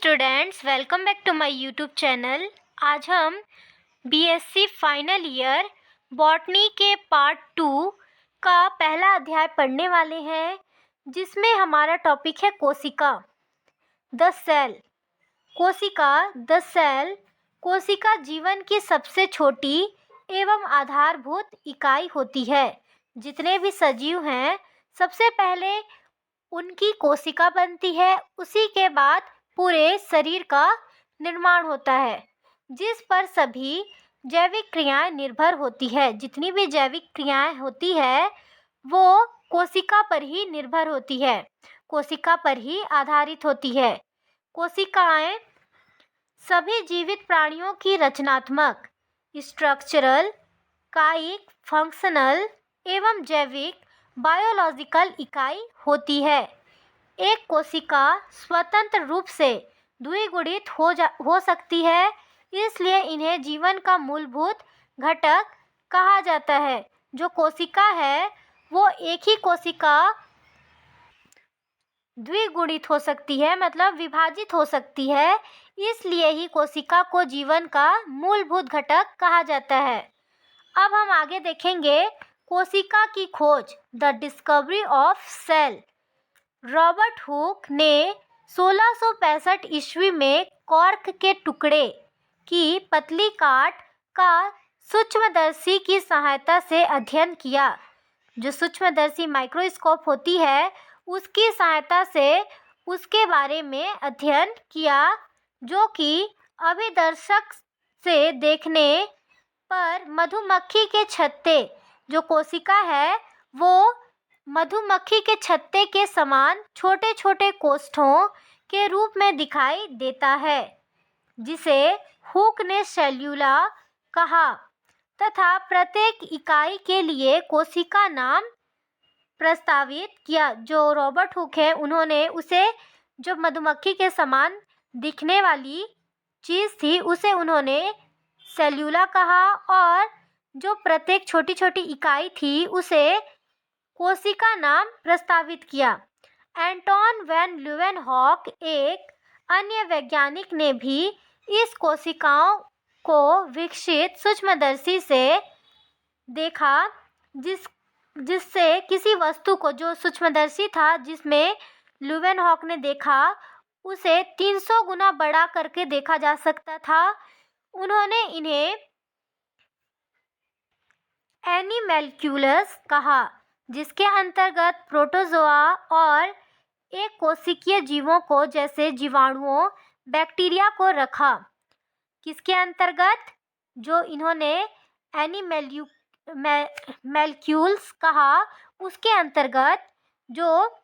Students, welcome back to my YouTube channel. आज हम BSc final year botany के part 2 का पहला अध्याय पढ़ने वाले हैं, जिसमें हमारा टॉपिक है कोशिका, द सेल। कोशिका, द सेल, कोशिका जीवन की सबसे छोटी एवं आधारभूत इकाई होती है। जितने भी सजीव हैं, सबसे पहले उनकी कोशिका बनती है, उसी के बाद पूरे शरीर का निर्माण होता है, जिस पर सभी जैविक क्रियाएं निर्भर होती है। जितनी भी जैविक क्रियाएं होती है वो कोशिका पर ही निर्भर होती है, कोशिका पर ही आधारित होती है। कोशिकाएं सभी जीवित प्राणियों की रचनात्मक, स्ट्रक्चरल, कायिक, फंक्शनल एवं जैविक बायोलॉजिकल इकाई होती है। एक कोशिका स्वतंत्र रूप से द्विगुणित हो सकती है, इसलिए इन्हें जीवन का मूलभूत घटक कहा जाता है। जो कोशिका है वो एक ही कोशिका द्विगुणित हो सकती है, मतलब विभाजित हो सकती है, इसलिए ही कोशिका को जीवन का मूलभूत घटक कहा जाता है। अब हम आगे देखेंगे कोशिका की खोज, the discovery of cell. Robert Hooke ने 1665 ईस्वी में कॉर्क के टुकड़े की पतली काट का सूक्ष्मदर्शी की सहायता से अध्ययन किया। जो सूक्ष्मदर्शी माइक्रोस्कोप होती है, उसकी सहायता से उसके बारे में अध्ययन किया, जो कि अभिदर्शक से देखने पर मधुमक्खी के छत्ते, जो कोशिका है वो मधुमक्खी के छत्ते के समान छोटे छोटे कोष्ठों के रूप में दिखाई देता है, जिसे हुक ने सेल्यूला कहा तथा प्रत्येक इकाई के लिए कोशिका नाम प्रस्तावित किया। जो रॉबर्ट हुक है, उन्होंने उसे, जो मधुमक्खी के समान दिखने वाली चीज़ थी, उसे उन्होंने सेल्यूला कहा, और जो प्रत्येक छोटी छोटी इकाई थी उसे कोशिका नाम प्रस्तावित किया। एंटोन वैन ल्यूवेनहॉक, एक अन्य वैज्ञानिक, ने भी इस कोशिकाओं को विकसित सूक्ष्मदर्शी से देखा, जिससे किसी वस्तु को, जो सूक्ष्मदर्शी था जिसमें ल्यूवेनहॉक ने देखा, उसे 300 गुना बड़ा करके देखा जा सकता था। उन्होंने इन्हें एनिमैल्क्यूलस कहा, जिसके अंतर्गत प्रोटोजोआ और एक कोशिकीय जीवों को, जैसे जीवाणुओं, बैक्टीरिया को रखा। किसके अंतर्गत? जो इन्होंने एनिमैल्क्यूल्स कहा, उसके अंतर्गत जो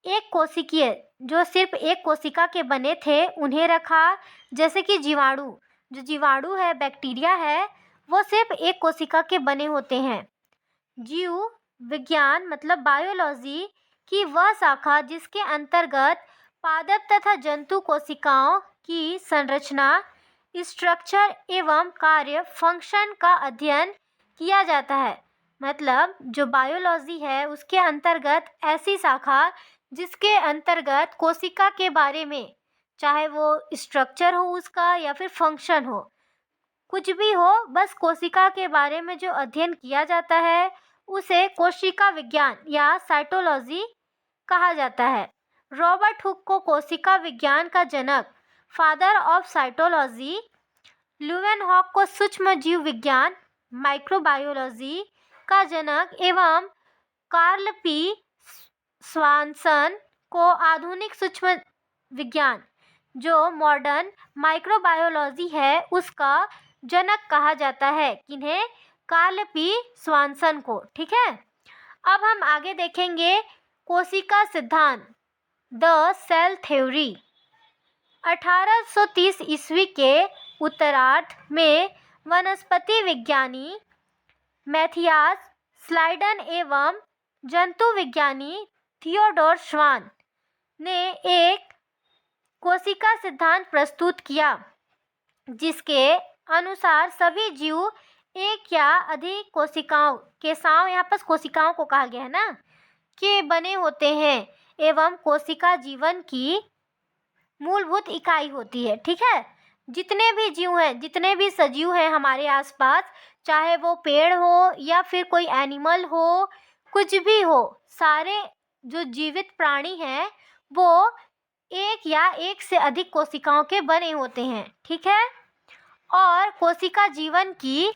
एक कोशिकीय, जो सिर्फ एक कोशिका के बने थे, उन्हें रखा। जैसे कि जीवाणु, जो जीवाणु है, बैक्टीरिया है, वो सिर्फ एक कोशिका के बने होते हैं। जीव विज्ञान मतलब बायोलॉजी की वह शाखा जिसके अंतर्गत पादप तथा जंतु कोशिकाओं की संरचना, स्ट्रक्चर एवं कार्य, फंक्शन का अध्ययन किया जाता है। मतलब जो बायोलॉजी है उसके अंतर्गत ऐसी शाखा जिसके अंतर्गत कोशिका के बारे में, चाहे वो स्ट्रक्चर हो उसका या फिर फंक्शन हो, कुछ भी हो, बस कोशिका के बारे में जो अध्ययन किया जाता है उसे कोशिका विज्ञान या साइटोलॉजी कहा जाता है। रॉबर्ट हुक को कोशिका विज्ञान का जनक, फादर ऑफ साइटोलॉजी, ल्यूवेनहॉक को सूक्ष्म जीव विज्ञान, माइक्रोबायोलॉजी का जनक एवं कार्ल पी स्वानसन को आधुनिक सूक्ष्म विज्ञान, जो मॉडर्न माइक्रोबायोलॉजी है, उसका जनक कहा जाता है। किन्हें? कार्ल पी स्वानसन को। ठीक है, अब हम आगे देखेंगे कोशिका सिद्धांत, द सेल थ्योरी। 1830 ईस्वी के उत्तरार्ध में वनस्पति विज्ञानी मैथियास स्लाइडन एवं जंतु विज्ञानी थियोडोर श्वान ने एक कोशिका सिद्धांत प्रस्तुत किया, जिसके अनुसार सभी जीव एक या अधिक कोशिकाओं के साथ, यहाँ पर कोशिकाओं को कहा गया है ना, के बने होते हैं एवं कोशिका जीवन की मूलभूत इकाई होती है। ठीक है, जितने भी जीव हैं, जितने भी सजीव हैं हमारे आसपास, चाहे वो पेड़ हो या फिर कोई एनिमल हो, कुछ भी हो, सारे जो जीवित प्राणी हैं वो एक या एक से अधिक कोशिकाओं के बने होते हैं। ठीक है, और कोशिका जीवन की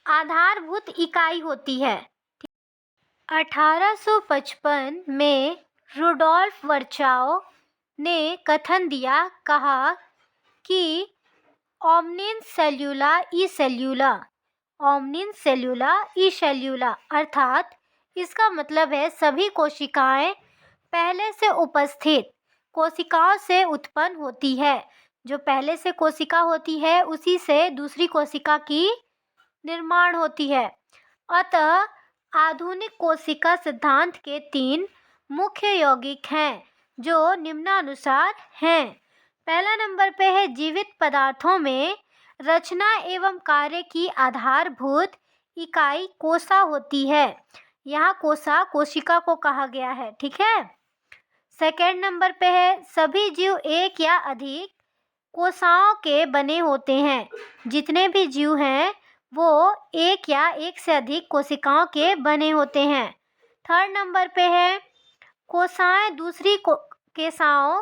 आधारभूत इकाई होती है। 1855 में रुडोल्फ वर्चाओ ने कथन दिया, कहा कि ओमनिन सेल्यूला ई सेल्यूला, ओमनिन सेल्यूला ई सेल्यूला, अर्थात इसका मतलब है सभी कोशिकाएं पहले से उपस्थित कोशिकाओं से उत्पन्न होती है। जो पहले से कोशिका होती है उसी से दूसरी कोशिका की निर्माण होती है। अतः आधुनिक कोशिका सिद्धांत के 3 मुख्य यौगिक हैं जो निम्नानुसार हैं। पहला नंबर पे है, जीवित पदार्थों में रचना एवं कार्य की आधारभूत इकाई कोसा होती है। यहाँ कोसा कोशिका को कहा गया है। ठीक है, सेकेंड नंबर पे है, सभी जीव एक या अधिक कोशिकाओं के बने होते हैं। जितने भी जीव हैं वो एक या एक से अधिक कोशिकाओं के बने होते हैं। थर्ड नंबर पे है, कोशिकाएं दूसरी कोशिकाओं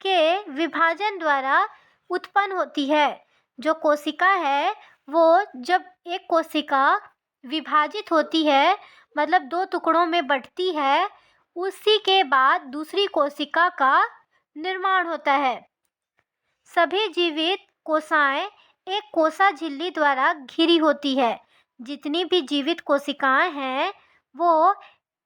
के विभाजन द्वारा उत्पन्न होती है। जो कोशिका है वो जब एक कोशिका विभाजित होती है, मतलब 2 टुकड़ों में बंटती है, उसी के बाद दूसरी कोशिका का निर्माण होता है। सभी जीवित कोशिकाएं एक कोसा झिल्ली द्वारा घिरी होती है। जितनी भी जीवित कोशिकाएं हैं वो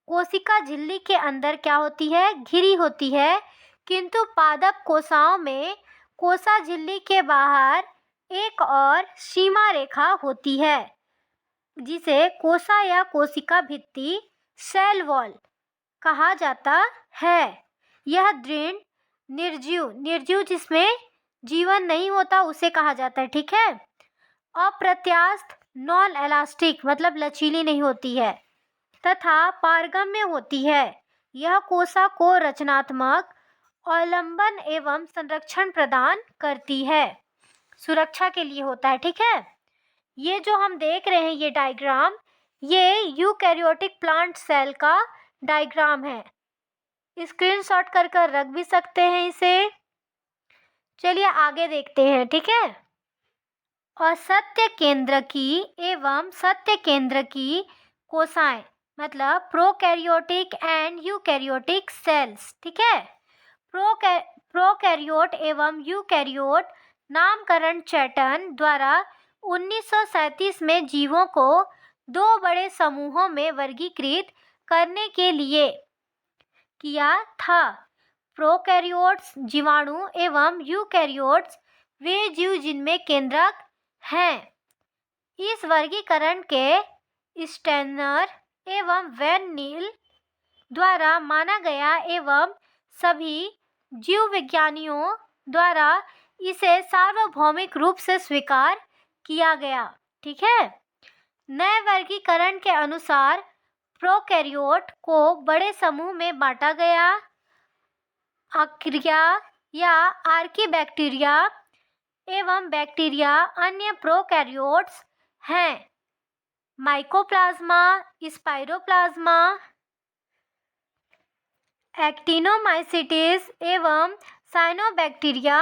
कोशिका झिल्ली के अंदर क्या होती है, घिरी होती है। किंतु पादप कोशिकाओं में कोसा झिल्ली के बाहर एक और सीमा रेखा होती है जिसे कोसा या कोशिका भित्ति, सेल वॉल कहा जाता है। यह दृढ़ निर्जीव जिसमें जीवन नहीं होता उसे कहा जाता है। ठीक है, अप्रत्यास्थ नॉन इलास्टिक मतलब लचीली नहीं होती है, तथा पारगम्य होती है। यह कोशिका को रचनात्मक अवलंबन एवं संरक्षण प्रदान करती है, सुरक्षा के लिए होता है। ठीक है, ये जो हम देख रहे हैं ये डायग्राम, ये यूकैरियोटिक प्लांट सेल का डायग्राम है। स्क्रीनशॉट कर कर रख भी सकते हैं इसे। चलिए आगे देखते हैं। ठीक है, असत्य केंद्र की एवं सत्य केंद्र की कोशिकाएं मतलब प्रोकैरियोटिक एंड यूकैरियोटिक सेल्स। ठीक है, प्रोकैरियोट एवं यूकैरियोट नामकरण चैटन द्वारा 1937 में जीवों को 2 बड़े समूहों में वर्गीकृत करने के लिए किया था। प्रोकैरियोट्स जीवाणु एवं यूकैरियोट्स वे जीव जिनमें केंद्रक हैं। इस वर्गीकरण के स्टेनर एवं वैन नील द्वारा माना गया एवं सभी जीव विज्ञानियों द्वारा इसे सार्वभौमिक रूप से स्वीकार किया गया। ठीक है, नए वर्गीकरण के अनुसार प्रोकैरियोट को बड़े समूह में बांटा गया। आर्किया या आर्कीबैक्टीरिया एवं बैक्टीरिया अन्य प्रोकैरियोट्स हैं। माइकोप्लाज्मा, स्पाइरोप्लाज्मा, एक्टिनोमाइसीट्स एवं साइनोबैक्टीरिया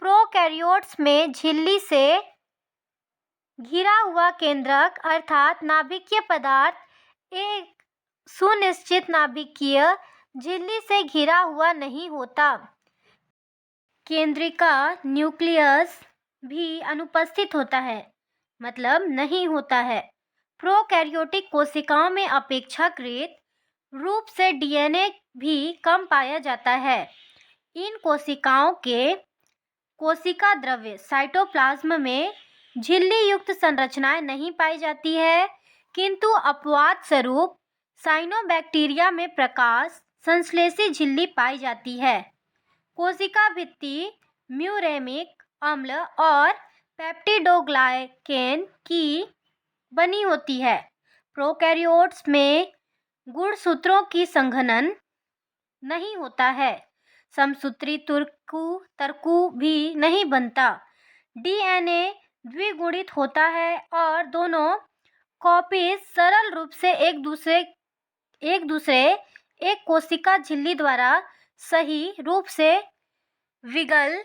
प्रोकैरियोट्स में झिल्ली से घिरा हुआ केंद्रक अर्थात नाभिकीय पदार्थ एक सुनिश्चित नाभिकीय झिल्ली से घिरा हुआ नहीं होता। केंद्रिका न्यूक्लियस भी अनुपस्थित होता है, मतलब नहीं होता है। प्रोकैरियोटिक कोशिकाओं में अपेक्षाकृत रूप से डीएनए भी कम पाया जाता है। इन कोशिकाओं के कोशिका द्रव्य साइटोप्लाज्म में झिल्ली युक्त संरचनाएं नहीं पाई जाती है, किंतु अपवाद स्वरूप साइनोबैक्टीरिया में प्रकाश संश्लेषी झिल्ली पाई जाती है। कोशिका भित्ति म्यूरेमिक अम्ल और पेप्टिडोग्लाइकेन की बनी होती है। प्रोकैरियोट्स में गुणसूत्रों की संघनन नहीं होता है। समसूत्री तर्कु भी नहीं बनता। डीएनए द्विगुणित होता है और दोनों कॉपीज सरल रूप से एक कोशिका झिल्ली द्वारा सही रूप से विगल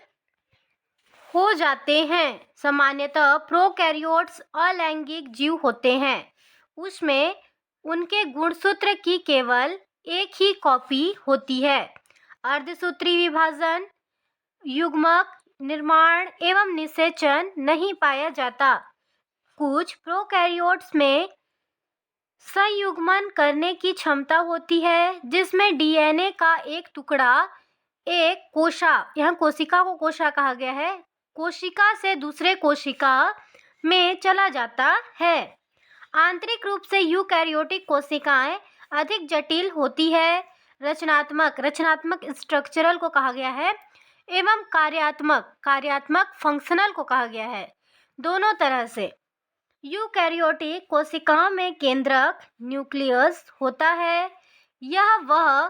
हो जाते हैं। सामान्यतः प्रोकैरियोट्स अलैंगिक जीव होते हैं, उसमें उनके गुणसूत्र की केवल एक ही कॉपी होती है। अर्धसूत्री विभाजन, युग्मक निर्माण एवं निषेचन नहीं पाया जाता। कुछ प्रोकैरियोट्स में संयुग्मन करने की क्षमता होती है, जिसमें डीएनए का एक टुकड़ा एक कोशा, यहाँ कोशिका को कोशा कहा गया है, कोशिका से दूसरे कोशिका में चला जाता है। आंतरिक रूप से यूकैरियोटिक कोशिकाएं अधिक जटिल होती है। रचनात्मक स्ट्रक्चरल को कहा गया है एवं कार्यात्मक फंक्शनल को कहा गया है। दोनों तरह से यूकैरियोटिक कोशिकाओं में केंद्रक न्यूक्लियस होता है। यह वह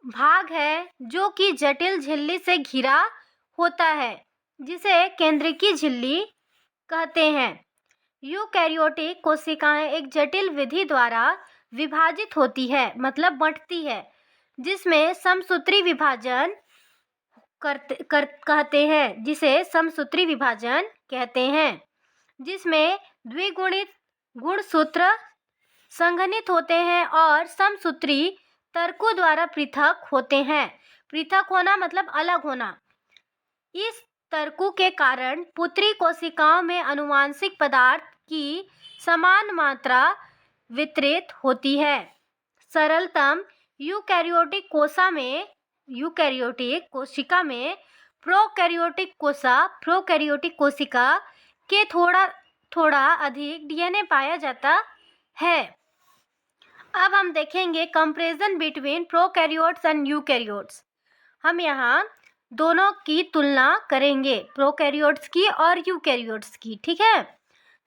भाग है जो कि जटिल झिल्ली से घिरा होता है, जिसे केंद्रकी झिल्ली कहते हैं। यूकैरियोटिक कोशिकाएं एक जटिल विधि द्वारा विभाजित होती है, मतलब बंटती है, जिसमें समसूत्री विभाजन कहते हैं, जिसे समसूत्री विभाजन कहते हैं, जिसमें द्विगुणित गुणसूत्र संघनित होते हैं और समसूत्री तर्कु द्वारा पृथक होते हैं। पृथक होना मतलब अलग होना। इस तर्कु के कारण पुत्री कोशिकाओं में आनुवंशिक पदार्थ की समान मात्रा वितरित होती है। सरलतम यूकैरियोटिक कोशिका में प्रोकैरियोटिक कोशिका के थोड़ा अधिक डीएनए पाया जाता है। अब हम देखेंगे comparison between prokaryotes and eukaryotes. हम यहाँ दोनों की तुलना करेंगे, प्रोकैरियोट्स की और यूकैरियोट्स की, ठीक है।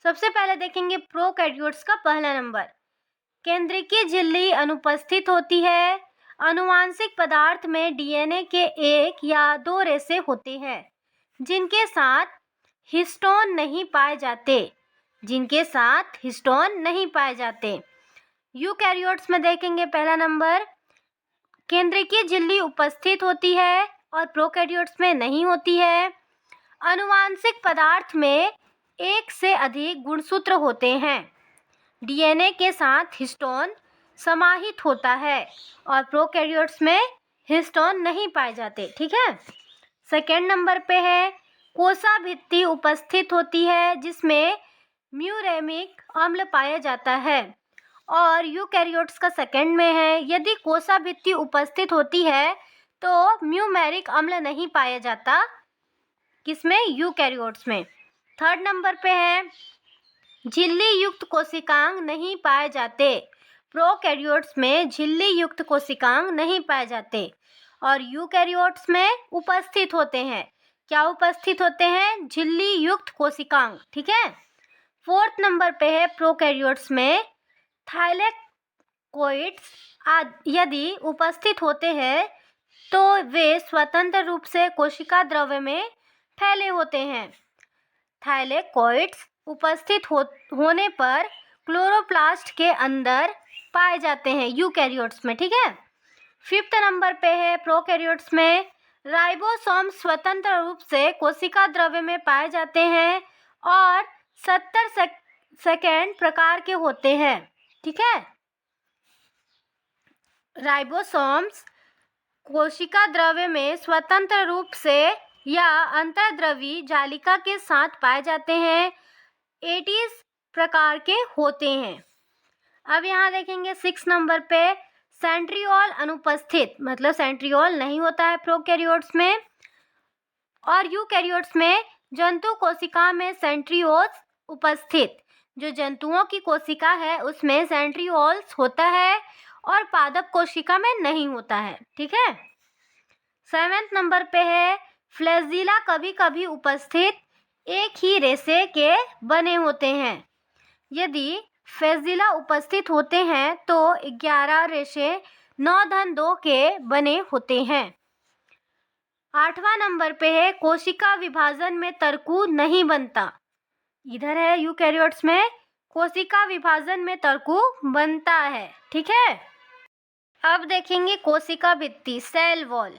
सबसे पहले देखेंगे प्रोकैरियोट्स का पहला नंबर। केंद्रकी झिल्ली अनुपस्थित होती है। आनुवंशिक पदार्थ में डीएनए के एक या दो रेशे होते हैं, जिनके साथ हिस्टोन नहीं पाए जाते। यूकैरियोट्स में देखेंगे पहला नंबर, केंद्रकी झिल्ली उपस्थित होती है और प्रोकैरियोट्स में नहीं होती है। आनुवंशिक पदार्थ में एक से अधिक गुणसूत्र होते हैं। डीएनए के साथ हिस्टोन समाहित होता है और प्रोकैरियोट्स में हिस्टोन नहीं पाए जाते, ठीक है। सेकेंड नंबर पे है कोसा भित्ति उपस्थित होती है, जिसमें म्यूरेमिक अम्ल पाया जाता है। और यूकैरियोट्स का सेकेंड में है, यदि कोसा भित्ति उपस्थित होती है तो म्यूमेरिक अम्ल नहीं पाया जाता, किसमें? यूकैरियोट्स में। थर्ड नंबर पे है झिल्ली युक्त कोशिकांग नहीं पाए जाते। प्रोकैरियोट्स में झिल्ली युक्त कोशिकांग नहीं पाए जाते और यूकैरियोट्स में उपस्थित होते हैं। क्या उपस्थित होते हैं? झिल्ली युक्त कोशिकांग, ठीक है। फोर्थ नंबर पे है प्रोकैरियोट्स में थाइलेकोइड्स यदि उपस्थित होते हैं तो वे स्वतंत्र रूप से कोशिका द्रव्य में फैले होते हैं। थाइलेकोइड्स उपस्थित होने पर क्लोरोप्लास्ट के अंदर पाए जाते हैं यूकैरियोट्स में, ठीक है। फिफ्थ नंबर पे है प्रोकैरियोट्स में राइबोसोम स्वतंत्र रूप से कोशिका द्रव्य में पाए जाते हैं और 70 सेकेंड प्रकार के होते हैं, ठीक है। राइबोसोम्स कोशिका द्रव्य में स्वतंत्र रूप से या अंतर्द्रवी जालिका के साथ पाए जाते हैं। 80 प्रकार के होते हैं। अब यहाँ देखेंगे 6 नंबर पे सेंट्रियोल अनुपस्थित, मतलब सेंट्रियोल नहीं होता है प्रोकैरियोट्स में। और यूकैरियोट्स में जंतु कोशिका में सेंट्रियोल्स उपस्थित, जो जंतुओं की कोशिका है उसमें सेंट्रियोल्स होता है और पादप कोशिका में नहीं होता है, ठीक है। 7 नंबर पे है फ्लैजिला कभी कभी उपस्थित एक ही रेशे के बने होते हैं। यदि फ्लैजिला उपस्थित होते हैं तो 11 रेशे 9-2 के बने होते हैं। 8वां नंबर पे है कोशिका विभाजन में तर्कु नहीं बनता। इधर है यूकैरियोट्स में कोशिका विभाजन में तर्कु बनता है। ठीक है, अब देखेंगे कोशिका भित्ति, सेल वॉल।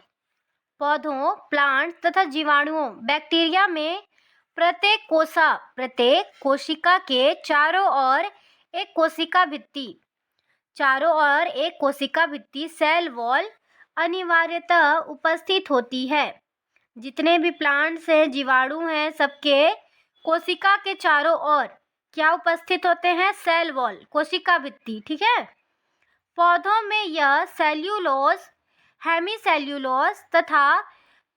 पौधों, प्लांट तथा जीवाणुओं, बैक्टीरिया में प्रत्येक कोशिका के चारों ओर एक कोशिका भित्ति सेल वॉल अनिवार्यतः उपस्थित होती है। जितने भी प्लांट्स हैं, जीवाणु हैं, सबके कोशिका के चारों ओर क्या उपस्थित होते हैं? सेल वॉल, कोशिका भित्ति। ठीक है, पौधों में यह सेल्यूलोज, हेमीसेल्यूलोज तथा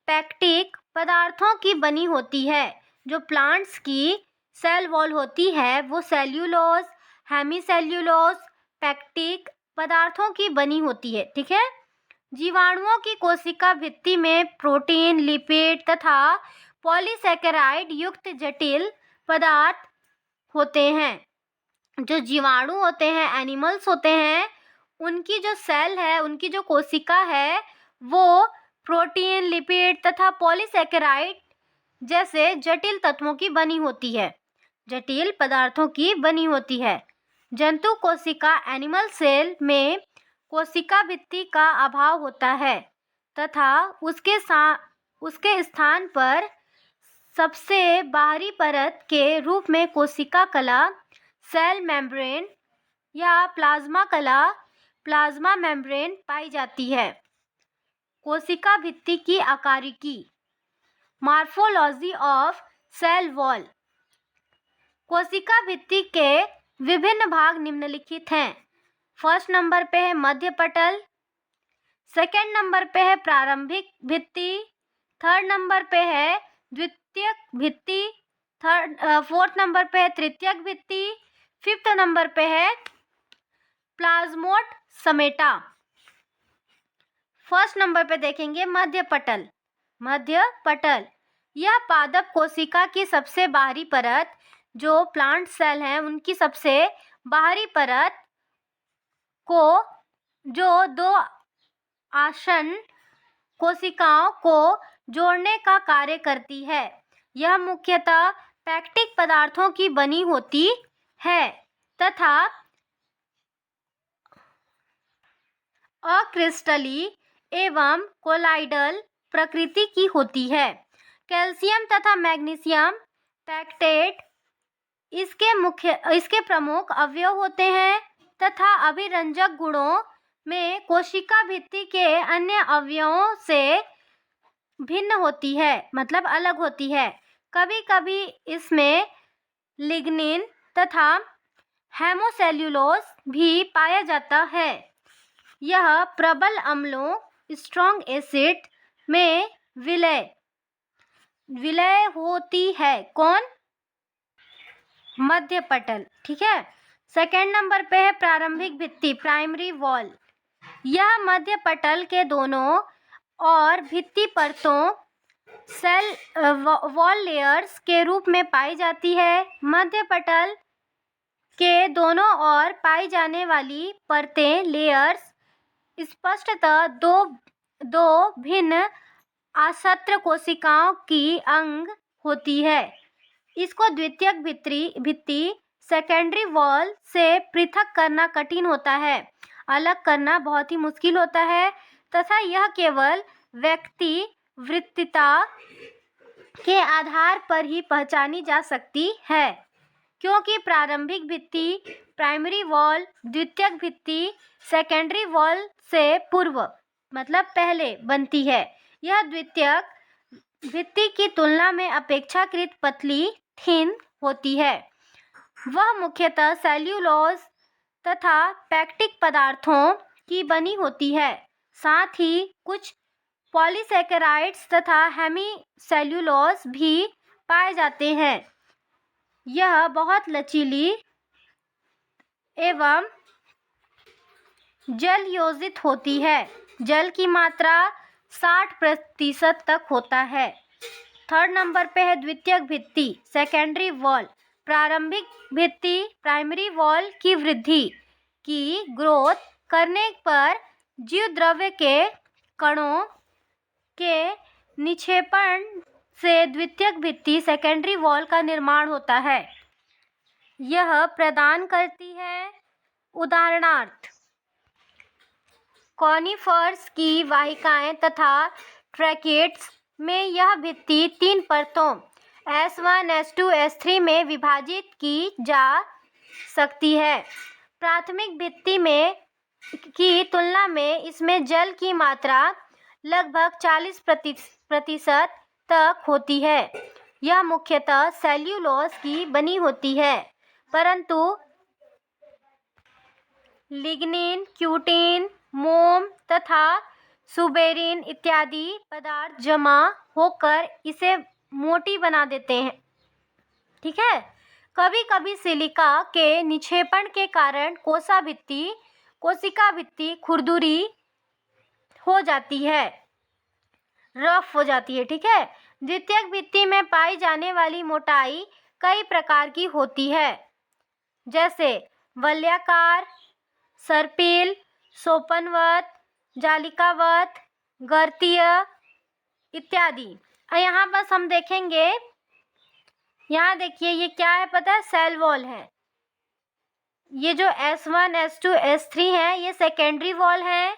पैक्टिक पदार्थों की बनी होती है। जो प्लांट्स की सेल वॉल होती है वो सेल्यूलोज, हेमीसेल्यूलोज, पैक्टिक पदार्थों की बनी होती है। ठीक है, जीवाणुओं की कोशिका भित्ति में प्रोटीन, लिपिड तथा पॉलीसैकेराइड युक्त जटिल पदार्थ होते हैं। जो जीवाणु होते हैं, एनिमल्स होते हैं, उनकी जो सेल है, उनकी जो कोशिका है, वो प्रोटीन, लिपिड तथा पॉलीसैकेराइड जैसे जटिल तत्वों की बनी होती है, जटिल पदार्थों की बनी होती है। जंतु कोशिका, एनिमल सेल में कोशिका भित्ति का अभाव होता है तथा उसके स्थान पर सबसे बाहरी परत के रूप में कोशिका कला, सेल मेम्ब्रेन या प्लाज्मा मेम्ब्रेन पाई जाती है। कोशिका भित्ति की आकारिकी, मॉर्फोलॉजी ऑफ सेल वॉल। कोशिका भित्ति के विभिन्न भाग निम्नलिखित हैं। फर्स्ट नंबर पे है मध्य पटल, सेकंड नंबर पे है प्रारंभिक भित्ति, थर्ड नंबर पे है द्वितीयक भित्ति, फोर्थ नंबर पे है तृतीयक भित्ति, फिफ्थ नंबर पे है प्लाज्मोड समेटा। फर्स्ट नंबर पे देखेंगे मध्य पटल। यह पादप कोशिका की सबसे बाहरी परत, जो प्लांट सेल हैं उनकी सबसे बाहरी परत को जो दो आसन्न कोशिकाओं को जोड़ने का कार्य करती है। यह मुख्यतः पैक्टिक पदार्थों की बनी होती है तथा अक्रिस्टलीय एवं कोलाइडल प्रकृति की होती है। कैल्शियम तथा मैग्नीशियम पैक्टेट इसके प्रमुख अवयव होते हैं तथा अभिरंजक गुणों में कोशिका भित्ति के अन्य अवयवों से भिन्न होती है, मतलब अलग होती है। कभी कभी इसमें लिग्निन तथा हेमोसेल्यूलोज भी पाया जाता है। यह प्रबल अम्लों, स्ट्रॉन्ग एसिड में विलय होती है। कौन? मध्य पटल। ठीक है, सेकेंड नंबर पे है प्रारंभिक भित्ति, प्राइमरी वॉल। यह मध्य पटल के दोनों और भित्ति परतों, सेल वॉल लेयर्स के रूप में पाई जाती है। मध्य पटल के दोनों ओर पाई जाने वाली परतें, लेयर्स, स्पष्टतः दो भिन्न आसत्र कोशिकाओं की अंग होती है। इसको द्वितीयक भित्ति सेकेंडरी वॉल से पृथक करना कठिन होता है, अलग करना बहुत ही मुश्किल होता है तथा यह केवल व्यक्ति वृत्तिता के आधार पर ही पहचानी जा सकती है, क्योंकि प्रारंभिक भित्ति, प्राइमरी वॉल, द्वितीयक भित्ति सेकेंडरी वॉल से पूर्व, मतलब पहले बनती है। यह द्वितीयक भित्ति की तुलना में अपेक्षाकृत पतली, थिन होती है। वह मुख्यतः सेल्यूलोज तथा पैक्टिक पदार्थों की बनी होती है। साथ ही कुछ पॉलीसैकेराइड्स तथा हेमीसेल्यूलोज भी पाए जाते हैं। यह बहुत लचीली एवं जल योजित होती है। जल की मात्रा 60% तक होता है। थर्ड नंबर पे है द्वितीयक भित्ति, सेकेंडरी वॉल। प्रारंभिक भित्ति, प्राइमरी वॉल की वृद्धि की ग्रोथ करने पर जीव द्रव्य के कणों के निक्षेपण से द्वितीयक भित्ति सेकेंडरी वॉल का निर्माण होता है। यह प्रदान करती है उदाहरणार्थ कॉनिफर्स की वाहिकाएं तथा ट्रैकेट्स में यह भित्ति 3 परतों S1, S2, S3 में विभाजित की जा सकती है। प्राथमिक भित्ति में की तुलना में इसमें जल की मात्रा लगभग 40% तक होती है। यह मुख्यतः सेल्यूलोज की बनी होती है, परंतु लिग्निन, क्यूटीन, मोम तथा सुबेरिन इत्यादि पदार्थ जमा होकर इसे मोटी बना देते हैं। ठीक है। कभी कभी सिलिका के निक्षेपण के कारण कोशिका भित्ति खुरदुरी हो जाती है, रफ हो जाती है। ठीक है। द्वितीयक भित्ति में पाई जाने वाली मोटाई कई प्रकार की होती है, जैसे वलयाकार, सर्पिल, सोपनवत, जालिकावत, गर्तीय इत्यादि। यहाँ बस हम देखेंगे, यहाँ देखिए ये क्या है पता है, सेल वॉल है। ये जो S1, S2, S3 है ये सेकेंडरी वॉल है,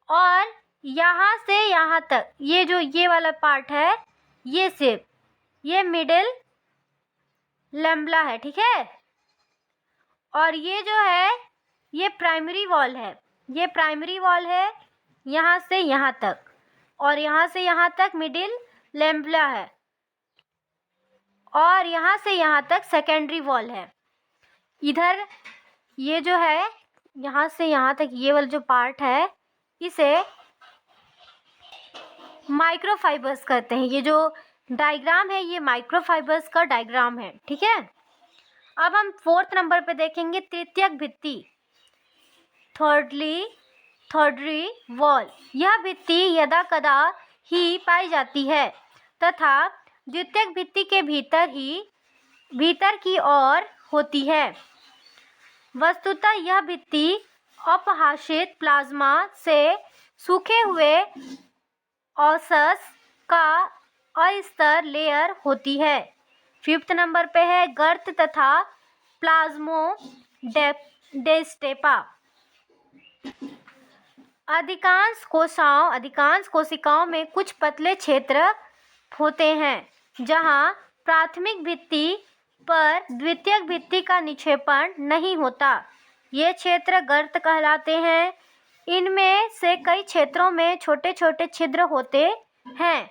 और यहाँ से यहाँ तक ये वाला पार्ट है ये सिर्फ ये मिडिल लैम्ब्ला है। ठीक है। और ये जो है ये प्राइमरी वॉल है, ये प्राइमरी वॉल है यहाँ से यहाँ तक, और यहाँ से यहाँ तक मिडिल लैम्ब्ला है, और यहाँ से यहाँ तक सेकेंडरी वॉल है। इधर ये जो है यहाँ से यहाँ तक ये वाला जो पार्ट है इसे माइक्रोफाइबर्स कहते हैं। ये जो डायग्राम है ये माइक्रोफाइबर्स का डायग्राम है। ठीक है। अब हम 4th नंबर पे देखेंगे तृतीयक भित्ति, थर्डरी वॉल। यह भित्ति यदा कदा ही पाई जाती है तथा द्वितीयक भित्ति के भीतर की ओर होती है। वस्तुतः यह भित्ति अपहाशित प्लाज्मा से सूखे हुए औसस का अस्तर लेयर होती है। 5th नंबर पे है गर्त तथा प्लाज्मोडेस्टेटा। अधिकांश कोशिकाओं में कुछ पतले क्षेत्र होते हैं जहां प्राथमिक भित्ति पर द्वितीयक भित्ति का निक्षेपण नहीं होता। ये क्षेत्र गर्त कहलाते हैं। इनमें से कई क्षेत्रों में छोटे छोटे छिद्र होते हैं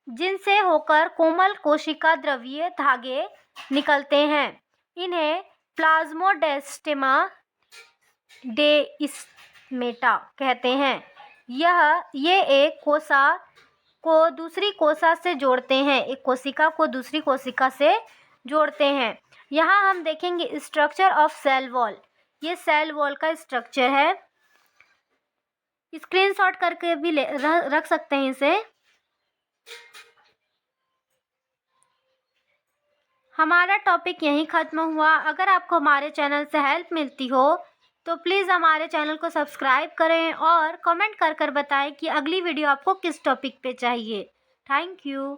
जिनसे होकर कोमल कोशिका द्रव्य धागे निकलते हैं। इन्हें प्लाज्मोडेस्टेमा डेस्मेटा कहते हैं। ये एक कोशा को दूसरी कोशा से जोड़ते हैं, एक कोशिका को दूसरी कोशिका से जोड़ते हैं। यहाँ हम देखेंगे स्ट्रक्चर ऑफ सेल वॉल। ये सेल वॉल का स्ट्रक्चर है, स्क्रीनशॉट करके भी रख सकते हैं इसे। हमारा टॉपिक यहीं ख़त्म हुआ। अगर आपको हमारे चैनल से हेल्प मिलती हो तो प्लीज़ हमारे चैनल को सब्सक्राइब करें और कमेंट कर बताएं कि अगली वीडियो आपको किस टॉपिक पे चाहिए। Thank you.